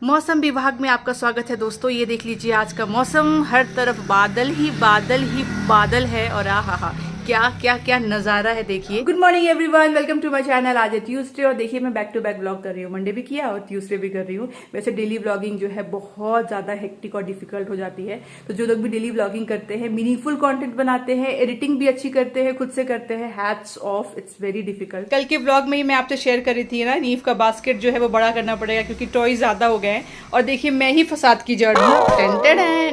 मौसम विभाग में आपका स्वागत है दोस्तों। ये देख लीजिए आज का मौसम, हर तरफ बादल ही बादल ही बादल है और आहा क्या क्या क्या नज़ारा है। देखिए, good morning everyone, welcome to my channel. आज है ट्यूसडे और देखिए मैं बैक टू बैक ब्लॉग कर रही हूँ। मंडे भी किया और ट्यूसडे भी कर रही हूँ। वैसे डेली ब्लॉगिंग जो है बहुत ज़्यादा हेक्टिक और डिफिकल्ट हो जाती है, तो जो लोग भी डेली ब्लॉगिंग करते हैं, मीनिंगफुल कंटेंट बनाते हैं, एडिटिंग भी अच्छी करते हैं, खुद से करते हैं, hats off, it's very difficult. कल के ब्लॉग में ही मैं आपसे शेयर कर रही थी ना, नीव का बास्केट जो है वो बड़ा करना पड़ेगा क्योंकि टॉय ज़्यादा हो गए हैं। और देखिए मैं ही फसाद की जड़ हूँ,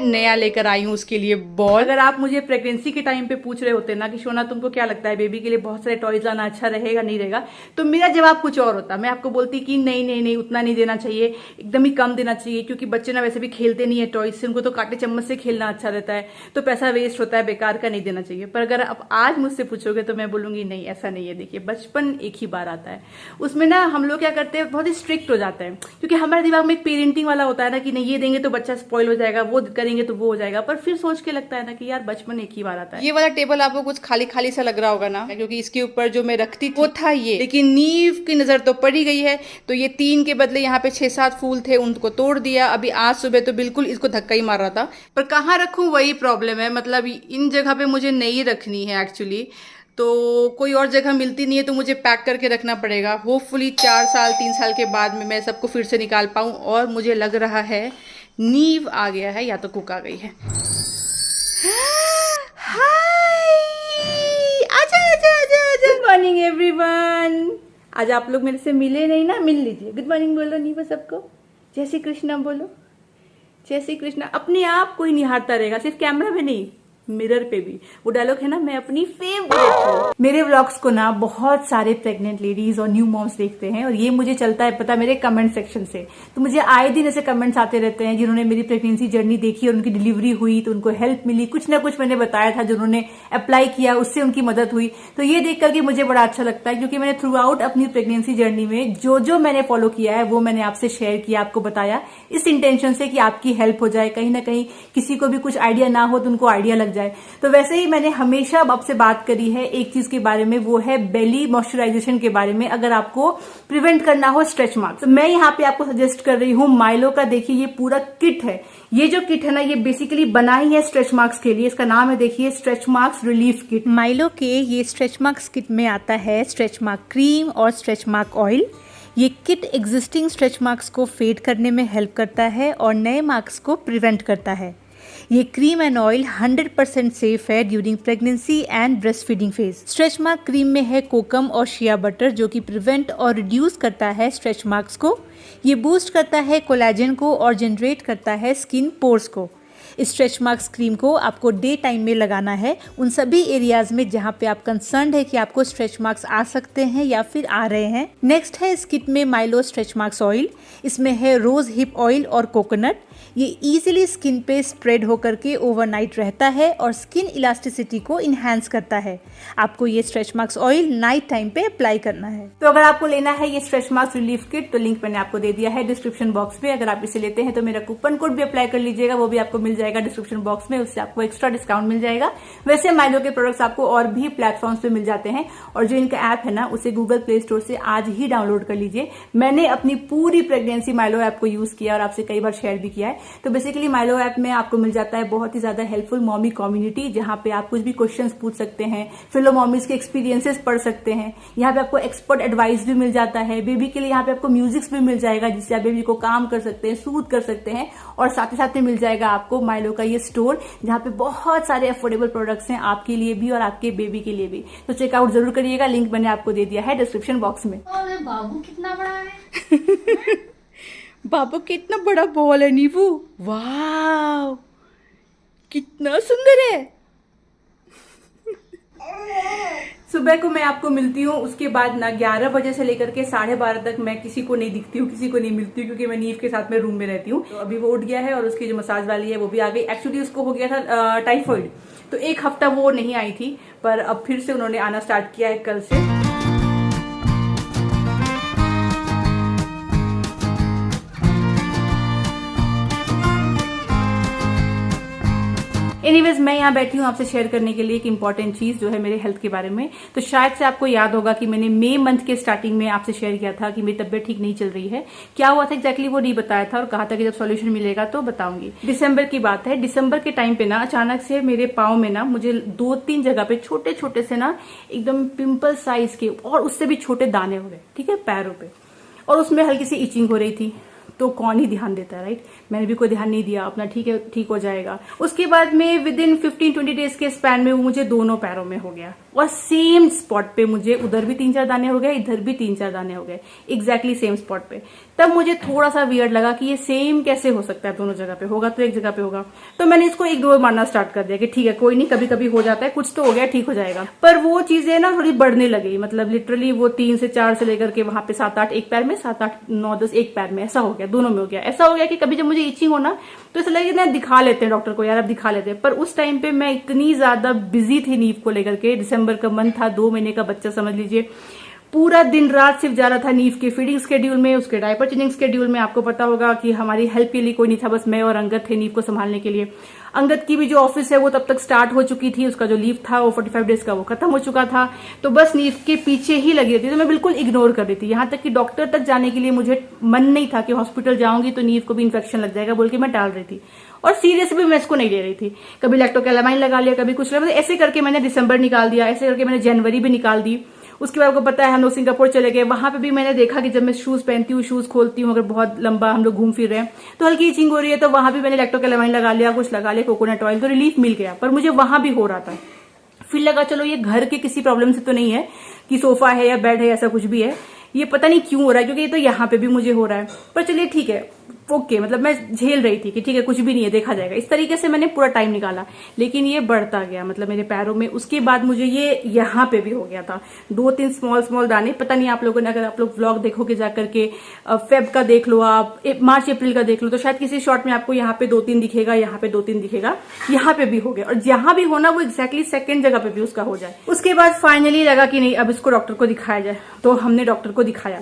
नया लेकर आई हूँ उसके लिए बॉल। अगर आप मुझे प्रेगनेंसी के टाइम पे पूछ रहे होते ना कि शोना तुमको क्या लगता है बेबी के लिए बहुत सारे टॉयज लाना अच्छा रहेगा नहीं रहेगा, तो मेरा जवाब कुछ और होता। मैं आपको बोलती कि नहीं नहीं नहीं, उतना नहीं देना चाहिए, एकदम ही कम देना चाहिए, क्योंकि बच्चे ना वैसे भी खेलते नहीं है टॉयज से, उनको तो कांटे चम्मच से खेलना अच्छा रहता है, तो पैसा वेस्ट होता है, बेकार का नहीं देना चाहिए। पर अगर आप आज मुझसे पूछोगे तो मैं बोलूंगी नहीं, ऐसा नहीं है। देखिए बचपन एक ही बार आता है, उसमें ना हम लोग क्या करते हैं, बहुत ही स्ट्रिक्ट हो जाते हैं, क्योंकि हमारे दिमाग में एक पेरेंटिंग वाला होता है ना कि नहीं ये देंगे तो बच्चा स्पॉइल हो जाएगा, वो करेंगे तो वो हो जाएगा। पर फिर सोच के लगता है ना कि यार बचपन एक ही बार आता है। ये वाला टेबल आपको कुछ खाली खाली सा लग रहा होगा ना, क्योंकि इसके ऊपर जो मैं रखती थी वो था ये, लेकिन नीव की नजर तो पड़ी गई है, तो ये 3 के बदले यहाँ पे 6-7 फूल थे, उनको तोड़ दिया। अभी आज सुबह तो बिल्कुल इसको धक्का ही मार रहा था, पर कहाँ रखूं वही प्रॉब्लम है। मतलब इन जगह पे मुझे नहीं रखनी है एक्चुअली, तो कोई और जगह मिलती नहीं है, तो मुझे पैक करके रखना पड़ेगा। होपफुली 4 साल 3 साल के बाद में मैं सबको फिर से निकाल पाऊँ। और मुझे लग रहा है नीव आ गया है या तो कुक आ गई है। Good morning everyone. आज आप लोग मेरे से मिले नहीं ना, मिल लीजिए। गुड मॉर्निंग बोलो नीव सबको, जय श्री कृष्णा बोलो, जय श्री कृष्णा। अपने आप कोई निहारता रहेगा, सिर्फ कैमरा में नहीं, मिरर पे भी। वो डायलॉग है ना, मैं अपनी फेवरेट हूँ। मेरे व्लॉग्स को ना बहुत सारे प्रेग्नेंट लेडीज और न्यू मॉम्स देखते हैं, और ये मुझे चलता है पता मेरे कमेंट सेक्शन से। तो मुझे आए दिन ऐसे कमेंट्स आते रहते हैं जिन्होंने मेरी प्रेगनेंसी जर्नी देखी और उनकी डिलीवरी हुई तो उनको हेल्प मिली, कुछ ना कुछ मैंने बताया था, जिन्होंने अप्लाई किया उससे उनकी मदद हुई। तो ये देख करके मुझे बड़ा अच्छा लगता है, क्योंकि मैंने थ्रू आउट अपनी प्रेगनेंसी जर्नी में जो जो मैंने फॉलो किया है वो मैंने आपसे शेयर किया, आपको बताया, इस इंटेंशन से कि आपकी हेल्प हो जाए, कहीं ना कहीं किसी को भी कुछ आइडिया ना हो तो उनको आइडिया लग जाए। तो वैसे ही मैंने हमेशा आपसे बात करी है एक चीज के बारे में, वो है बेली मॉइस्चराइजेशन के बारे में, अगर आपको प्रिवेंट करना हो स्ट्रेच मार्क्स। तो मैं यहाँ पे आपको सजेस्ट कर रही हूँ माइलो का। देखिए ये पूरा किट है, ये जो किट है ना ये बेसिकली बनाई है स्ट्रेच मार्क्स के लिए। इसका नाम है देखिए stretch marks relief kit. Mylo के ये स्ट्रेच मार्क्स किट में आता है स्ट्रेच मार्क क्रीम और स्ट्रेच मार्क ऑयल। ये किट एग्जिस्टिंग स्ट्रेच मार्क्स को फेड करने में हेल्प करता है और नए मार्क्स को प्रिवेंट करता है। ये क्रीम एंड ऑयल 100% सेफ है during pregnancy and breast feeding phase. Stretch mark cream में है कोकम और शिया बटर, जो कि प्रिवेंट और रिड्यूस करता है स्ट्रेच मार्क्स को। ये बूस्ट करता है कोलेजन को और जनरेट करता है स्किन पोर्स को। इस स्ट्रेच मार्क्स क्रीम को आपको डे टाइम में लगाना है, उन सभी एरियाज में जहां पे आप कंसर्न्ड है कि आपको स्ट्रेच मार्क्स आ सकते हैं या फिर आ रहे हैं। नेक्स्ट है इस किट में माइलो स्ट्रेच मार्क्स ऑयल। इसमें है रोज हिप ऑयल और कोकोनट। ये इजीली स्किन पे स्प्रेड होकर के ओवरनाइट रहता है और स्किन इलास्टिसिटी को इन्हांस करता है। आपको ये stretch marks oil night time पे अप्लाई करना है। तो अगर आपको लेना है ये स्ट्रेच मार्क्स रिलीफ किट तो लिंक मैंने आपको दे दिया है डिस्क्रिप्शन बॉक्स में। अगर आप इसे लेते हैं तो मेरा कूपन कोड भी अप्लाई कर लीजिएगा, वो भी आपको मिल जाएगा डिस्क्रिप्शन बॉक्स में, उससे आपको एक्स्ट्रा डिस्काउंट मिल जाएगा। वैसे माइलो के प्रोडक्ट्स आपको और भी प्लेटफॉर्म्स पे मिल जाते हैं, और जो इनका ऐप है ना उसे गूगल प्ले स्टोर से आज ही डाउनलोड कर लीजिए। मैंने अपनी पूरी प्रेगनेंसी माइलो ऐप को यूज किया और आपसे कई बार शेयर भी किया है। तो बेसिकली माइलो ऐप में आपको मिल जाता है बहुत ही ज्यादा हेल्पफुल मॉमी कम्युनिटी, जहां पे आप कुछ भी क्वेश्चंस पूछ सकते हैं, फेलो मॉमीज के एक्सपीरियंसेस पढ़ सकते हैं। यहाँ पे आपको एक्सपर्ट एडवाइस भी मिल जाता है। बेबी के लिए यहाँ पे आपको म्यूजिक्स भी मिल जाएगा, जिससे आप बेबी को काम कर सकते हैं, सूद कर सकते हैं। और साथ ही साथ में मिल जाएगा आपको माइलो का ये स्टोर, जहाँ पे बहुत सारे अफोर्डेबल प्रोडक्ट्स हैं आपके लिए भी और आपके बेबी के लिए भी। तो चेकआउट जरूर करिएगा, लिंक मैंने आपको दे दिया है डिस्क्रिप्शन बॉक्स में। बाबू कितना बड़ा है। बाबू कितना बड़ा बॉल है नीवू, वाह कितना सुंदर है। सुबह को मैं आपको मिलती हूँ, उसके बाद ना 11 बजे से लेकर के 12:30 तक मैं किसी को नहीं दिखती हूँ, किसी को नहीं मिलती हूँ, क्योंकि मैं नीव के साथ में रूम में रहती हूँ। तो अभी वो उठ गया है और उसकी जो मसाज वाली है वो भी आ गई। एक्चुअली उसको हो गया था टाइफाइड, तो 1 हफ्ता वो नहीं आई थी, पर अब फिर से उन्होंने आना स्टार्ट किया है कल से। एनीवेज मैं यहाँ बैठी हूँ आपसे शेयर करने के लिए एक इंपॉर्टेंट चीज जो है मेरे हेल्थ के बारे में। तो शायद से आपको याद होगा कि मैंने मई मंथ के स्टार्टिंग में आपसे शेयर किया था कि मेरी तबियत ठीक नहीं चल रही है। क्या हुआ था एग्जैक्टली वो नहीं बताया था और कहा था कि जब सॉल्यूशन मिलेगा तो बताऊंगी। दिसंबर की बात है। दिसंबर के टाइम पे ना अचानक से मेरे पाँव में ना मुझे 2-3 जगह पे छोटे छोटे से ना एकदम पिंपल साइज के और उससे भी छोटे दाने हो गए, ठीक है, पैरों पे, और उसमें हल्की सी इचिंग हो रही थी। तो कौन ही ध्यान देता है, राइट? मैंने भी कोई ध्यान नहीं दिया, अपना ठीक है ठीक हो जाएगा। उसके बाद में विद इन 15-20 डेज के स्पैन में वो मुझे दोनों पैरों में हो गया और सेम स्पॉट पे मुझे उधर भी 3-4 दाने हो गए, इधर भी 3-4 दाने हो गए, एग्जैक्टली सेम स्पॉट पे। तब मुझे थोड़ा सा वियर्ड लगा कि ये सेम कैसे हो सकता है, दोनों जगह पे होगा तो एक जगह पे होगा। तो मैंने इसको इग्नोर मारना स्टार्ट कर दिया कि ठीक है कोई नहीं, कभी कभी हो जाता है, कुछ तो हो गया, ठीक हो जाएगा। पर वो चीजें ना थोड़ी बढ़ने लगी, मतलब लिटरली वो 3 से 4 से लेकर के वहां पे 7-8 एक पैर में, 7-8 9-10 एक पैर में, ऐसा हो गया, दोनों में हो गया। ऐसा हो गया कि कभी जब मुझे इचिंग हो ना तो ऐसा लगे ना दिखा लेते हैं डॉक्टर को, यार अब दिखा लेते हैं। पर उस टाइम पे मैं इतनी ज्यादा बिजी थी नीव को लेकर के, दिसंबर का मंथ था, 2 महीने का बच्चा समझ लीजिए, पूरा दिन रात सिर्फ जा रहा था नीव के फीडिंग स्केड्यूल में, उसके डायपर चेंजिंग स्केड्यूल में। आपको पता होगा कि हमारी हेल्प के लिए कोई नहीं था, बस मैं और अंगद थे नीव को संभालने के लिए। अंगद की भी जो ऑफिस है वो तब तक स्टार्ट हो चुकी थी, उसका जो लीव था वो 45 डेज का वो खत्म हो चुका था। तो बस नीव के पीछे ही लगी रहती थी, तो मैं बिल्कुल इग्नोर कर रही थी। यहाँ तक कि डॉक्टर तक जाने के लिए मुझे मन नहीं था कि हॉस्पिटल जाऊंगी तो नीव को भी इन्फेक्शन लग जाएगा बोल के मैं टाल रही थी। और सीरियस भी मैं इसको नहीं ले रही थी। कभी लैक्टोकैलामाइन लगा लिया, कभी कुछ लगा, ऐसे करके मैंने दिसंबर निकाल दिया, ऐसे करके मैंने जनवरी भी निकाल दी। उसके बाद आपको पता है हम लोग सिंगापुर चले गए, वहां पे भी मैंने देखा कि जब मैं शूज पहनती हूँ, शूज खोलती हूँ, अगर बहुत लंबा हम लोग घूम फिर रहे हैं तो हल्की इचिंग हो रही है, तो वहां भी मैंने लैक्टोकैलामाइन लगा लिया, कुछ लगा लिया, कोकोनट ऑयल, तो रिलीफ मिल गया। पर मुझे वहां भी हो रहा था। फिर लगा चलो ये घर के किसी प्रॉब्लम से तो नहीं है कि सोफा है या बेड है, ऐसा कुछ भी है, ये पता नहीं क्यों हो रहा है, क्योंकि ये तो यहाँ पे भी मुझे हो रहा है। पर चलिए ठीक है, ओके, मतलब मैं झेल रही थी कि ठीक है कुछ भी नहीं है, देखा जाएगा। इस तरीके से मैंने पूरा टाइम निकाला, लेकिन ये बढ़ता गया, मतलब मेरे पैरों में। उसके बाद मुझे ये यहाँ पे भी हो गया था, 2-3 स्मॉल दाने। पता नहीं आप लोगों ने, अगर आप लोग व्लॉग देखोगे जाकर के, फेब का देख लो आप, मार्च अप्रैल का देख लो, तो शायद किसी शॉट में आपको यहाँ पे 2-3 दिखेगा, यहाँ पे 2-3 दिखेगा, यहाँ पे भी हो गया। और जहां भी होना वो एक्जैक्टली सेकंड जगह पे भी उसका हो जाए। उसके बाद फाइनली लगा कि नहीं, अब इसको डॉक्टर को दिखाया जाए, तो हमने डॉक्टर को दिखाया।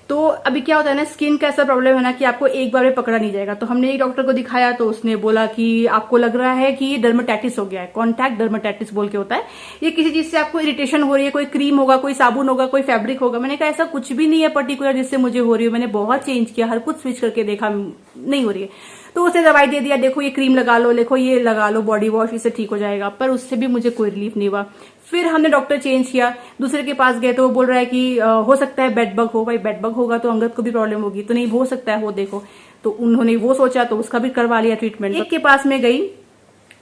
तो अभी क्या होता है ना, स्किन का ऐसा प्रॉब्लम है ना कि आपको एक बार में पकड़ा नहीं जाएगा। तो हमने एक डॉक्टर को दिखाया, तो उसने बोला कि आपको लग रहा है कि ये डर्मेटाइटिस हो गया है, कॉन्टैक्ट डर्मेटाइटिस बोल के होता है। ये किसी चीज से आपको इरिटेशन हो रही है, कोई क्रीम होगा, कोई साबुन होगा, कोई फैब्रिक होगा। मैंने कहा ऐसा कुछ भी नहीं है पर्टिकुलर जिससे मुझे हो रही है। मैंने बहुत चेंज किया, हर कुछ स्विच करके देखा, नहीं हो रही है। तो उसने दवाई दे दिया, देखो ये क्रीम लगा लो, देखो ये लगा लो बॉडी वॉश, इससे ठीक हो जाएगा। पर उससे भी मुझे कोई रिलीफ नहीं हुआ। फिर हमने डॉक्टर चेंज किया, दूसरे के पास गए, तो वो बोल रहा है कि हो सकता है बेड बग हो। भाई बेड बग होगा तो अंगद को भी प्रॉब्लम होगी, तो नहीं हो सकता है, वो देखो। तो उन्होंने वो सोचा, तो उसका भी करवा लिया ट्रीटमेंट। एक के पास में गई,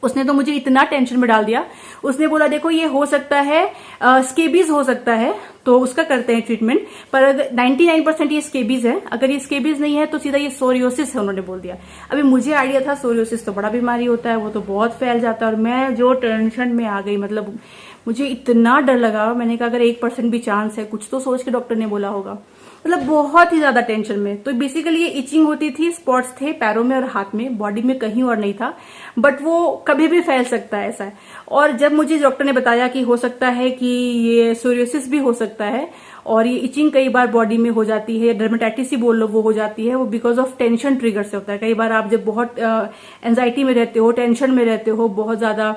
उसने तो मुझे इतना टेंशन में डाल दिया। उसने बोला देखो ये हो सकता है स्केबीज हो सकता है, तो उसका करते हैं ट्रीटमेंट। पर अगर 99% ये स्केबीज है, अगर ये स्केबीज नहीं है तो सीधा ये सोरियोसिस है, उन्होंने बोल दिया। अभी मुझे आइडिया था सोरियोसिस तो बड़ा बीमारी होता है, वो तो बहुत फैल जाता है। और मैं जो टेंशन में आ गई, मतलब मुझे इतना डर लगा। मैंने कहा अगर 1% भी चांस है, कुछ तो सोच के डॉक्टर ने बोला होगा, मतलब बहुत ही ज्यादा टेंशन में। तो बेसिकली ये इचिंग होती थी, स्पॉट्स थे पैरों में और हाथ में, बॉडी में कहीं और नहीं था, बट वो कभी भी फैल सकता है, ऐसा है। और जब मुझे डॉक्टर ने बताया कि हो सकता है कि ये सोरियोसिस भी हो सकता है, और ये इचिंग कई बार बॉडी में हो जाती है, डर्मेटाइटिस ही बोल लो, वो हो जाती है, वो बिकॉज ऑफ टेंशन ट्रिगर से होता है। कई बार आप जब बहुत एंजाइटी में रहते हो, टेंशन में रहते हो बहुत ज्यादा,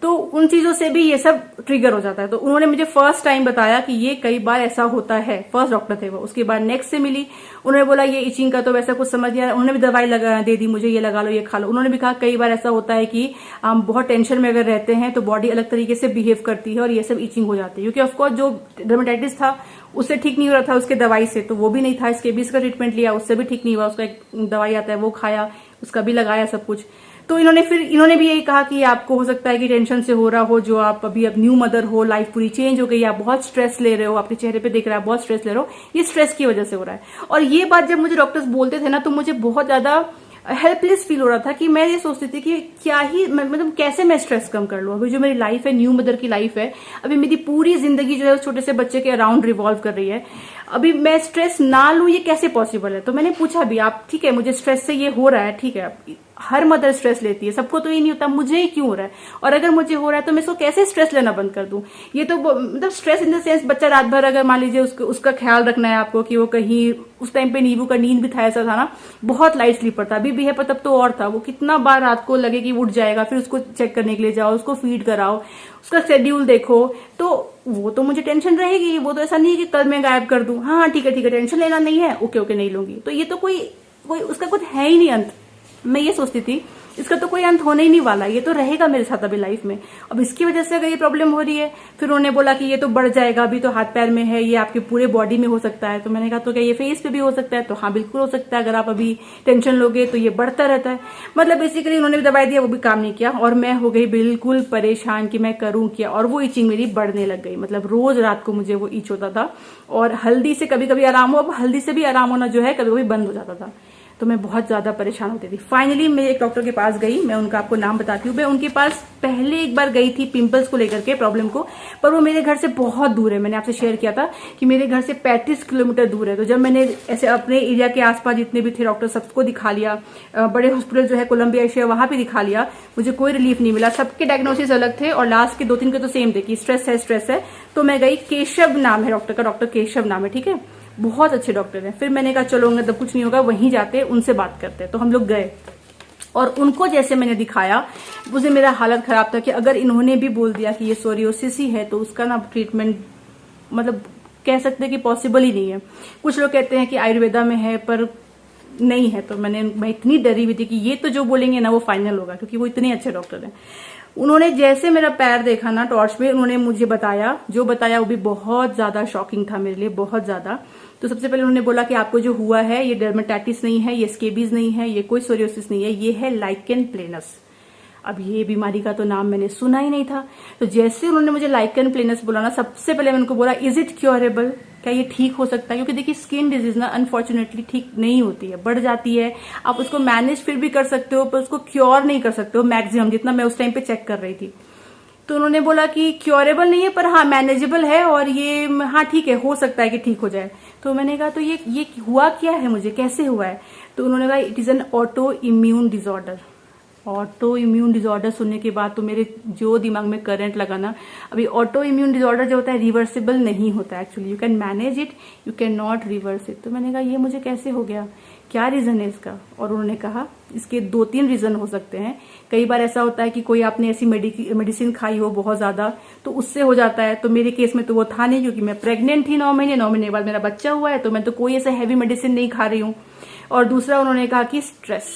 तो उन चीजों से भी ये सब ट्रिगर हो जाता है। तो उन्होंने मुझे फर्स्ट टाइम बताया कि ये कई बार ऐसा होता है, फर्स्ट डॉक्टर थे वो। उसके बाद नेक्स्ट से मिली, उन्होंने बोला ये इचिंग का तो वैसा कुछ समझ लिया, उन्होंने भी दवाई लगा दे दी मुझे, ये लगा लो, ये खा लो। उन्होंने भी कहा कई बार ऐसा होता है कि हम बहुत टेंशन में अगर रहते हैं तो बॉडी अलग तरीके से बिहेव करती है और ये सब इचिंग हो जाती है। क्योंकि ऑफकोर्स जो डर्मेटाइटिस था उससे ठीक नहीं हो रहा था उसके दवाई से, तो वो भी नहीं था। स्केबीज का ट्रीटमेंट लिया, उससे भी ठीक नहीं हुआ, उसका एक दवाई आता है वो खाया, उसका भी लगाया सब कुछ। तो इन्होंने भी यही कहा कि आपको हो सकता है कि टेंशन से हो रहा हो, जो आप अभी अब न्यू मदर हो, लाइफ पूरी चेंज हो गई, आप बहुत स्ट्रेस ले रहे हो, आपके चेहरे पे दिख रहा है बहुत स्ट्रेस ले रहे हो, ये स्ट्रेस की वजह से हो रहा है। और ये बात जब मुझे डॉक्टर्स बोलते थे ना, तो मुझे बहुत ज्यादा हेल्पलेस फील हो रहा था कि मैं ये सोचती थी कि क्या ही मतलब कैसे मैं स्ट्रेस कम कर लूं। अभी जो मेरी लाइफ है, न्यू मदर की लाइफ है, अभी मेरी पूरी जिंदगी जो है उस छोटे से बच्चे के अराउंड रिवॉल्व कर रही है, अभी मैं स्ट्रेस ना लूं, ये कैसे पॉसिबल है। तो मैंने पूछा भी, आप ठीक है मुझे स्ट्रेस से ये हो रहा है, ठीक है हर मदर स्ट्रेस लेती है, सबको तो ये नहीं होता, मुझे ही क्यों हो रहा है, और अगर मुझे हो रहा है तो मैं इसको कैसे स्ट्रेस लेना बंद कर दूं। ये तो मतलब स्ट्रेस इन द सेंस, बच्चा रात भर अगर मान लीजिए उसका ख्याल रखना है आपको कि वो कहीं, उस टाइम पे नींबू का नींद भी था, ऐसा था ना, बहुत लाइट स्लीपर था, अभी भी है पर तब तो और था। वो कितना बार रात को लगे कि उठ जाएगा, फिर उसको चेक करने के लिए जाओ, उसको फीड कराओ, उसका शेड्यूल देखो, तो वो तो मुझे टेंशन रहेगी। वो तो ऐसा नहीं है कि कल मैं गायब कर दूं, हाँ ठीक है टेंशन लेना नहीं है, ओके ओके नहीं लूंगी। तो ये तो कोई उसका कुछ है ही नहीं अंत। मैं ये सोचती थी इसका तो कोई अंत होने ही नहीं वाला, ये तो रहेगा मेरे साथ अभी लाइफ में। अब इसकी वजह से अगर ये प्रॉब्लम हो रही है, फिर उन्होंने बोला कि ये तो बढ़ जाएगा, अभी तो हाथ पैर में है, ये आपके पूरे बॉडी में हो सकता है। तो मैंने कहा तो क्या ये फेस पे भी हो सकता है? तो हाँ बिल्कुल हो सकता है, अगर आप अभी टेंशन लोगे तो ये बढ़ता रहता है। मतलब बेसिकली उन्होंने भी दवाई दिया, वो भी काम नहीं किया, और मैं हो गई बिल्कुल परेशान कि मैं करूं क्या। और वो इचिंग मेरी बढ़ने लग गई, मतलब रोज रात को मुझे वो इच होता था, और हल्दी से कभी कभी आराम हो, अब हल्दी से भी आराम होना जो है कभी कभी बंद हो जाता था। तो मैं बहुत ज्यादा परेशान होती थी। फाइनली मैं एक डॉक्टर के पास गई, मैं उनका आपको नाम बताती हूँ। मैं उनके पास पहले एक बार गई थी पिंपल्स को लेकर के प्रॉब्लम को, पर वो मेरे घर से बहुत दूर है। मैंने आपसे शेयर किया था कि मेरे घर से 35 किलोमीटर दूर है। तो जब मैंने ऐसे अपने एरिया के आसपास जितने भी थे डॉक्टर सबको दिखा लिया, बड़े हॉस्पिटल जो है कोलंबिया एशिया वहां पे दिखा लिया, मुझे कोई रिलीफ नहीं मिला। सबके डायग्नोसिस अलग थे और लास्ट के 2-3 के तो सेम थे कि स्ट्रेस है। तो मैं गई, केशव नाम है डॉक्टर का, डॉक्टर केशव नाम है, ठीक है, बहुत अच्छे डॉक्टर हैं। फिर मैंने कहा चलो तब कुछ नहीं होगा, वहीं जाते उनसे बात करते। तो हम लोग गए और उनको जैसे मैंने दिखाया, मुझे मेरा हालत खराब था कि अगर इन्होंने भी बोल दिया कि ये सोरियोसिस ही है तो उसका ना ट्रीटमेंट मतलब कह सकते हैं कि पॉसिबल ही नहीं है। कुछ लोग कहते हैं कि आयुर्वेदा में है, पर नहीं है। तो मैं इतनी डरी हुई थी कि ये तो जो बोलेंगे ना वो फाइनल होगा, क्योंकि वो इतने अच्छे डॉक्टर हैं। उन्होंने जैसे मेरा पैर देखा ना टॉर्च में, उन्होंने मुझे बताया, जो बताया वो भी बहुत ज्यादा शॉकिंग था मेरे लिए, बहुत ज्यादा। तो सबसे पहले उन्होंने बोला कि आपको जो हुआ है ये डर्मेटाइटिस नहीं है, ये स्केबीज नहीं है, ये कोई सोरियोसिस नहीं है, ये है लाइकेन प्लेनस। अब ये बीमारी का तो नाम मैंने सुना ही नहीं था। तो जैसे उन्होंने मुझे लाइकेन प्लेनस बोला ना, सबसे पहले मैंने उनको बोला इज इट क्योरेबल, क्या ये ठीक हो सकता है? क्योंकि देखिए स्किन डिजीज ना अनफॉर्चुनेटली ठीक नहीं होती है, बढ़ जाती है। आप उसको मैनेज फिर भी कर सकते हो, पर उसको क्योर नहीं कर सकते हो मैक्सिमम, जितना मैं उस टाइम पे चेक कर रही थी। तो उन्होंने बोला कि क्योरेबल नहीं है, पर हाँ मैनेजेबल है, और ये हाँ ठीक है, हो सकता है कि ठीक हो जाए। तो मैंने कहा तो ये हुआ क्या है, मुझे कैसे हुआ है? तो उन्होंने कहा it is an auto immune disorder. Auto immune disorder सुनने के बाद तो मेरे जो दिमाग में करंट लगा ना। अभी ऑटो इम्यून डिसऑर्डर जो होता है रिवर्सिबल नहीं होता actually, you can manage it, you can not reverse it. तो मैंने कहा ये मुझे कैसे हो गया, क्या रीजन है इसका? और उन्होंने कहा इसके 2-3 रीजन हो सकते हैं। कई बार ऐसा होता है कि कोई आपने ऐसी मेडिसिन खाई हो बहुत ज्यादा, तो उससे हो जाता है। तो मेरे केस में तो वो था नहीं, क्योंकि मैं प्रेग्नेंट थी 9 महीने बाद मेरा बच्चा हुआ है, तो मैं तो कोई ऐसा हैवी मेडिसिन नहीं खा रही हूँ। और दूसरा उन्होंने कहा कि स्ट्रेस।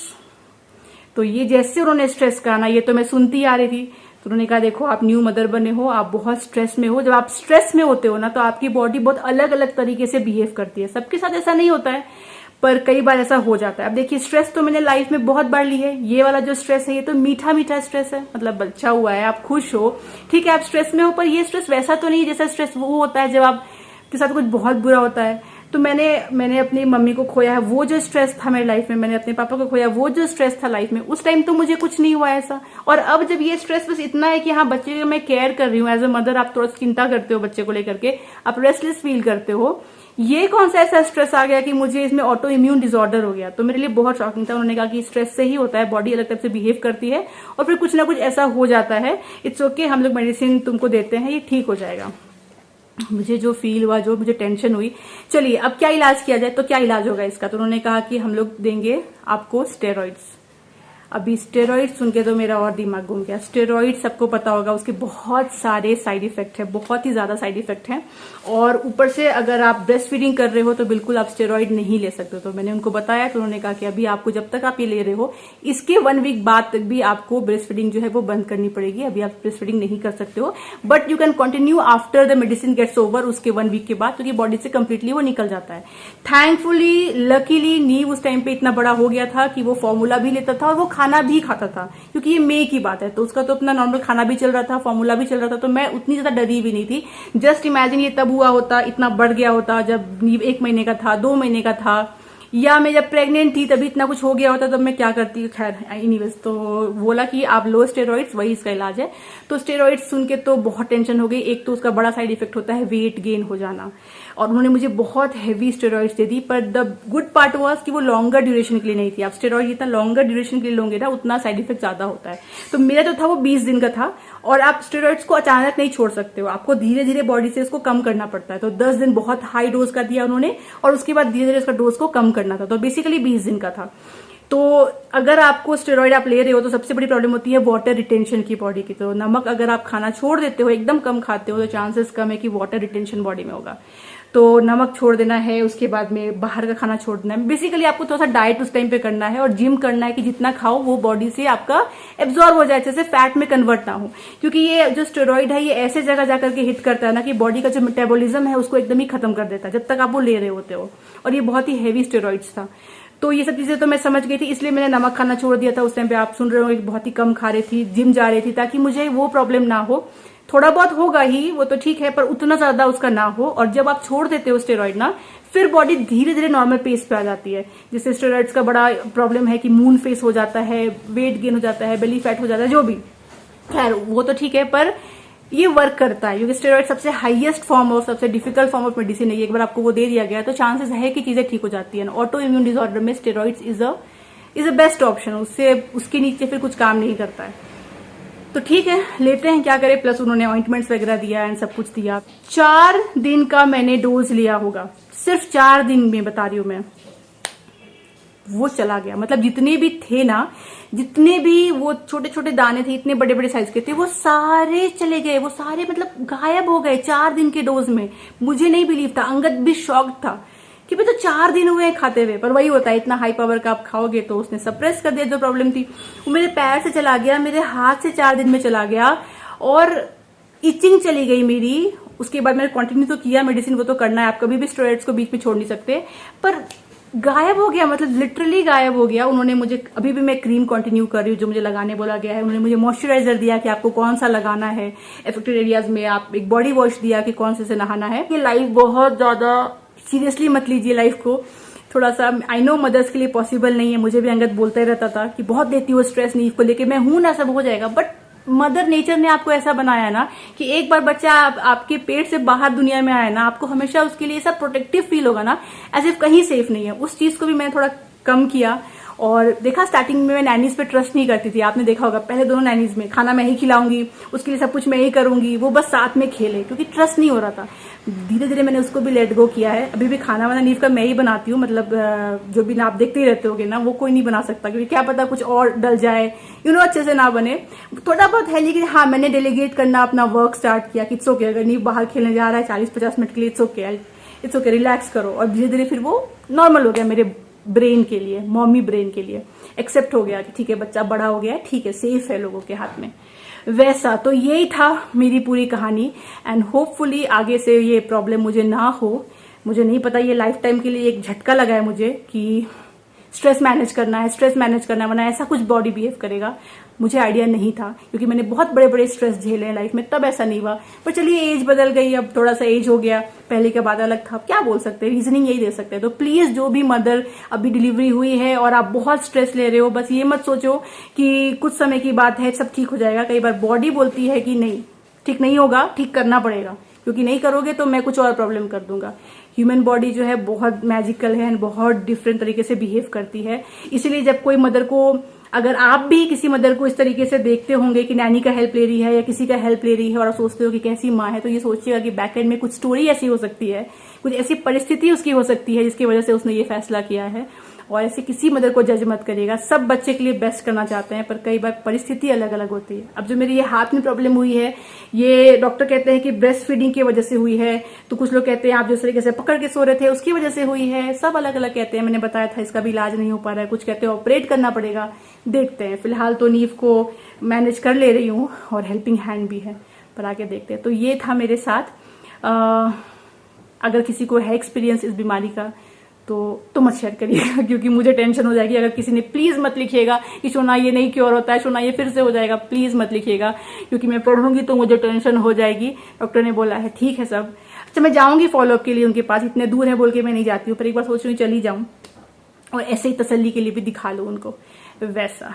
तो ये जैसे उन्होंने स्ट्रेस कहा ना, ये तो मैं सुनती आ रही थी। तो उन्होंने कहा देखो आप न्यू मदर बने हो, आप बहुत स्ट्रेस में हो। जब आप स्ट्रेस में होते हो ना, तो आपकी बॉडी बहुत अलग अलग तरीके से बिहेव करती है। सबके साथ ऐसा नहीं होता है, पर कई बार ऐसा हो जाता है। अब देखिए स्ट्रेस तो मैंने लाइफ में बहुत बार ली है। ये वाला जो स्ट्रेस है ये तो मीठा मीठा स्ट्रेस है, मतलब बच्चा हुआ है, आप खुश हो, ठीक है, आप स्ट्रेस में हो, पर ये स्ट्रेस वैसा तो नहीं जैसा स्ट्रेस वो होता है जब आपके साथ कुछ बहुत बुरा होता है। तो मैंने अपनी मम्मी को खोया है, वो जो स्ट्रेस था मेरी लाइफ में, मैंने अपने पापा को खोया, वो जो स्ट्रेस था लाइफ में, उस टाइम तो मुझे कुछ नहीं हुआ ऐसा। और अब जब ये स्ट्रेस बस इतना है कि हाँ बच्चे की मैं केयर कर रही हूँ, एज अ मदर आप थोड़ा चिंता करते हो बच्चे को लेकर के, आप रेस्टलेस फील करते हो, ये कौन सा ऐसा स्ट्रेस आ गया कि मुझे इसमें ऑटो इम्यून डिसऑर्डर हो गया। तो मेरे लिए बहुत शॉकिंग था। उन्होंने कहा कि स्ट्रेस से ही होता है, बॉडी अलग तरह से बिहेव करती है और फिर कुछ ना कुछ ऐसा हो जाता है। इट्स ओके, हम लोग मेडिसिन तुमको देते हैं, ये ठीक हो जाएगा। मुझे जो फील हुआ, जो मुझे टेंशन हुई, चलिए अब क्या इलाज किया जाए, तो क्या इलाज होगा इसका? तो उन्होंने कहा कि हम लोग देंगे आपको स्टेरॉइड्स। अभी स्टेरॉइड सुन के तो मेरा और दिमाग घूम गया। स्टेरॉइड सबको पता होगा, उसके बहुत सारे साइड इफेक्ट है, बहुत ही ज्यादा साइड इफेक्ट है। और ऊपर से अगर आप ब्रेस्ट फीडिंग कर रहे हो तो बिल्कुल आप स्टेरॉइड नहीं ले सकते। तो मैंने उनको बताया, तो उन्होंने कहा कि अभी आपको जब तक आप ये ले रहे हो, इसके 1 वीक बाद तक भी आपको ब्रेस्ट फीडिंग जो है वो बंद करनी पड़ेगी। अभी आप ब्रेस्ट फीडिंग नहीं कर सकते हो, but you can continue after the medicine gets over, उसके 1 वीक के बाद, क्योंकि बॉडी से कंप्लीटली वो निकल जाता है। थैंकफुली, लकीली नीव उस टाइम पे इतना बड़ा हो गया था कि वो फॉर्मूला भी लेता था और वो खाना भी खाता था, क्योंकि ये मई की बात है, तो उसका तो अपना नॉर्मल खाना भी चल रहा था, फॉर्मूला भी चल रहा था। तो मैं उतनी ज्यादा डरी भी नहीं थी। जस्ट इमेजिन ये तब हुआ होता, इतना बढ़ गया होता जब नीव 1 महीने का था, 2 महीने का था, या मैं जब प्रेग्नेंट थी तभी इतना कुछ हो गया होता, तब मैं क्या करती। खैर एनीवेज, तो बोला कि आप लो स्टेरॉइड्स, वही इसका इलाज है। तो स्टेरॉइड्स सुन के तो बहुत टेंशन हो गई। एक तो उसका बड़ा साइड इफेक्ट होता है वेट गेन हो जाना, और उन्होंने मुझे बहुत हैवी स्टेरॉइड्स दे दी। पर द गुड पार्ट वाज कि वो लॉन्गर ड्यूरेशन के लिए नहीं थी। आप स्टेरॉइड जितना लॉन्गर ड्यूरेशन के लिए लोगे ना उतना साइड इफेक्ट ज्यादा होता है। तो मेरा जो था वो 20 दिन का था, और आप स्टेरॉइड्स को अचानक नहीं छोड़ सकते हो, आपको धीरे धीरे बॉडी से इसको कम करना पड़ता है। तो 10 दिन बहुत हाई डोज का दिया उन्होंने, और उसके बाद धीरे धीरे इसका डोज को कम करना था। तो बेसिकली 20 दिन का था। तो अगर आपको स्टेरॉइड आप ले रहे हो तो सबसे बड़ी प्रॉब्लम होती है वाटर रिटेंशन की बॉडी की। तो नमक अगर आप खाना छोड़ देते हो, एकदम कम खाते हो, तो चांसेस कम है कि वाटर रिटेंशन बॉडी में होगा। तो नमक छोड़ देना है, उसके बाद में बाहर का खाना छोड़ देना है। बेसिकली आपको थोड़ा सा डाइट उस टाइम पे करना है, और जिम करना है कि जितना खाओ वो बॉडी से आपका एब्जॉर्ब हो जाए, जैसे फैट में कन्वर्ट ना हो। क्योंकि ये जो स्टेरॉइड है ये ऐसे जगह जाकर के हिट करता है ना कि बॉडी का जो मेटाबॉलिज्म है उसको एकदम ही खत्म कर देता है जब तक आप वो ले रहे होते हो। और ये बहुत ही हैवी स्टेरॉइड्स था। तो ये सब चीजें तो मैं समझ गई थी, इसलिए मैंने नमक खाना छोड़ दिया था। उस टाइम पे आप सुन रहे हो बहुत ही कम खा रही थी, जिम जा रही थी, ताकि मुझे वो प्रॉब्लम ना हो। थोड़ा बहुत होगा ही, वो तो ठीक है, पर उतना ज्यादा उसका ना हो। और जब आप छोड़ देते हो स्टेरॉइड ना, फिर बॉडी धीरे धीरे नॉर्मल पेस पे आ जाती है। जैसे स्टेरॉइड्स का बड़ा प्रॉब्लम है कि मून फेस हो जाता है, वेट गेन हो जाता है, बेली फैट हो जाता है, जो भी, खैर वो तो ठीक है, पर ये वर्क करता है। क्योंकि स्टेरॉइड सबसे हाईएस्ट फॉर्म ऑफ, सबसे डिफिकल्ट फॉर्म ऑफ मेडिसिन है। एक बार आपको वो दे दिया गया तो चांसेस है कि चीजें ठीक हो जाती है। ऑटो इम्यून डिसऑर्डर में steroids is a best option. उससे उसके नीचे फिर कुछ काम नहीं करता है। तो ठीक है, लेते हैं, क्या करें। प्लस उन्होंने ऑइंटमेंट्स वगैरह दिया एंड सब कुछ दिया। 4 दिन का मैंने डोज लिया होगा, सिर्फ 4 दिन में, बता रही हूं मैं, वो चला गया। मतलब जितने भी थे ना, जितने भी वो छोटे छोटे दाने थे, इतने बड़े बड़े साइज के थे, वो सारे चले गए। वो सारे मतलब गायब हो गए 4 दिन के डोज में। मुझे नहीं बिलीव था, अंगद भी शॉक्ड था कि भाई तो 4 दिन हुए खाते हुए। पर वही होता है, इतना हाई पावर का आप खाओगे तो उसने सप्रेस कर दिया जो प्रॉब्लम थी। वो मेरे पैर से चला गया, मेरे हाथ से 4 दिन में चला गया, और इचिंग चली गई मेरी। उसके बाद मैंने कंटिन्यू तो किया मेडिसिन, वो तो करना है, आप कभी भी स्टेरॉइड्स को बीच में छोड़ नहीं सकते। पर गायब हो गया, मतलब लिटरली गायब हो गया। उन्होंने मुझे, अभी भी मैं क्रीम कंटिन्यू कर रही हूँ जो मुझे लगाने बोला गया है। उन्होंने मुझे मॉइस्चराइजर दिया कि आपको कौन सा लगाना है एफेक्टेड एरियाज में। आप एक बॉडी वॉश दिया कि कौन से नहाना है। ये लाइफ बहुत ज्यादा सीरियसली मत लीजिए लाइफ को। थोड़ा सा, आई नो मदर्स के लिए पॉसिबल नहीं है, मुझे भी अंगद बोलता ही रहता था कि बहुत देती हो स्ट्रेस नीव को लेके। मैं हूं ना, सब हो जाएगा, बट मदर नेचर ने आपको ऐसा बनाया ना कि एक बार बच्चा आपके पेट से बाहर दुनिया में आया ना, आपको हमेशा उसके लिए सब प्रोटेक्टिव फील होगा ना, एज इफ कहीं सेफ नहीं है। उस चीज को भी मैंने थोड़ा कम किया। और देखा, स्टार्टिंग में मैं नैनीज पे ट्रस्ट नहीं करती थी, आपने देखा होगा। पहले दोनों नैनीज में खाना मैं ही खिलाऊंगी, उसके लिए सब कुछ मैं ही करूंगी, वो बस साथ में खेले, क्योंकि ट्रस्ट नहीं हो रहा था। धीरे धीरे मैंने उसको भी लेट गो किया है। अभी भी खाना वाना नीव का मैं ही बनाती हूँ, मतलब जो भी ना आप देखते ही रहते होगे ना, वो कोई नहीं बना सकता, क्योंकि क्या पता कुछ और डल जाए, अच्छे से ना बने। थोड़ा बहुत है, लेकिन हाँ, मैंने डेलीगेट करना अपना वर्क स्टार्ट किया कि इट्स ओके, अगर नीव बाहर खेलने जा रहा है 40-50 मिनट के लिए, इट्स ओके, रिलैक्स करो। और धीरे धीरे फिर वो नॉर्मल हो गया मेरे ब्रेन के लिए, मॉमी ब्रेन के लिए एक्सेप्ट हो गया कि ठीक है, बच्चा बड़ा हो गया है, ठीक है, सेफ है लोगों के हाथ में। वैसा तो यही था मेरी पूरी कहानी। एंड होपफुली आगे से ये प्रॉब्लम मुझे ना हो। मुझे नहीं पता, ये लाइफ टाइम के लिए एक झटका लगा है मुझे कि स्ट्रेस मैनेज करना है, वरना ऐसा कुछ बॉडी बिहेव करेगा। मुझे आइडिया नहीं था, क्योंकि मैंने बहुत बड़े बड़े स्ट्रेस झेले हैं लाइफ में, तब ऐसा नहीं हुआ। पर चलिए, एज बदल गई, अब थोड़ा सा एज हो गया, पहले के बाद अलग था। अब क्या बोल सकते हैं, रीजनिंग यही दे सकते हैं। तो प्लीज, जो भी मदर अभी डिलीवरी हुई है और आप बहुत स्ट्रेस ले रहे हो, बस ये मत सोचो कि कुछ समय की बात है, सब ठीक हो जाएगा। कई बार बॉडी बोलती है कि नहीं, ठीक नहीं होगा, ठीक करना पड़ेगा, क्योंकि नहीं करोगे तो मैं कुछ और प्रॉब्लम कर दूंगा। ह्यूमन बॉडी जो है बहुत मैजिकल है एंड बहुत डिफरेंट तरीके से बिहेव करती है। इसीलिए जब कोई मदर को, अगर आप भी किसी मदर को इस तरीके से देखते होंगे कि नैनी का हेल्प ले रही है या किसी का हेल्प ले रही है, और आप सोचते हो कि कैसी माँ है, तो ये सोचिएगा कि बैकएंड में कुछ स्टोरी ऐसी हो सकती है, कुछ ऐसी परिस्थिति उसकी हो सकती है जिसकी वजह से उसने ये फैसला किया है। और ऐसे किसी मदर को जज मत करिएगा। सब बच्चे के लिए बेस्ट करना चाहते हैं, पर कई बार परिस्थिति अलग अलग होती है। अब जो मेरी ये हाथ में प्रॉब्लम हुई है, ये डॉक्टर कहते हैं कि ब्रेस्ट फीडिंग की वजह से हुई है, तो कुछ लोग कहते हैं आप जिस तरीके से पकड़ के सो रहे थे उसकी वजह से हुई है। सब अलग अलग कहते हैं। मैंने बताया था इसका भी इलाज नहीं हो पा रहा है, कुछ कहते हैं ऑपरेट करना पड़ेगा। देखते हैं, फिलहाल तो नीव को मैनेज कर ले रही हूँ और हेल्पिंग हैंड भी है, पर आगे देखते हैं। तो ये था मेरे साथ। अगर किसी को है एक्सपीरियंस इस बीमारी का तो मत शेयर करिएगा, क्योंकि मुझे टेंशन हो जाएगी। अगर किसी ने, प्लीज मत लिखिएगा कि सोना ये नहीं क्योर होता है, सोना ये फिर से हो जाएगा, प्लीज मत लिखिएगा, क्योंकि मैं पढ़ूंगी तो मुझे टेंशन हो जाएगी। डॉक्टर ने बोला है, ठीक है सब। अच्छा, मैं जाऊंगी फॉलोअप के लिए उनके पास, इतने दूर है बोल के मैं नहीं जाती हूँ, पर एक बार सोच रही हूँ चली जाऊं और ऐसे ही तसल्ली के लिए भी दिखा लो उनको। वैसा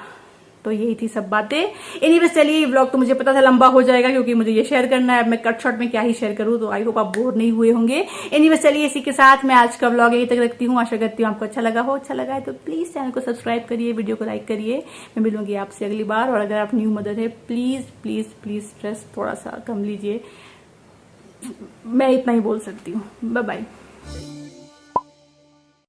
तो यही थी सब बातें। एनीवेज चलिए, ये व्लॉग तो मुझे पता था लंबा हो जाएगा क्योंकि मुझे ये शेयर करना है। अब मैं कट शॉट में क्या ही शेयर करूं, तो आई होप आप बोर नहीं हुए होंगे। एनीवेज चलिए, इसी के साथ मैं आज का व्लॉग यही तक रखती हूँ। आशा करती हूँ आपको अच्छा लगा हो। अच्छा लगा है तो प्लीज चैनल को सब्सक्राइब करिए, वीडियो को लाइक करिए। मैं मिलूंगी आपसे अगली बार। और अगर आप न्यू मदर है, प्लीज प्लीज प्लीज स्ट्रेस थोड़ा सा कम लीजिए। मैं इतना ही बोल सकती हूँ। Bye bye.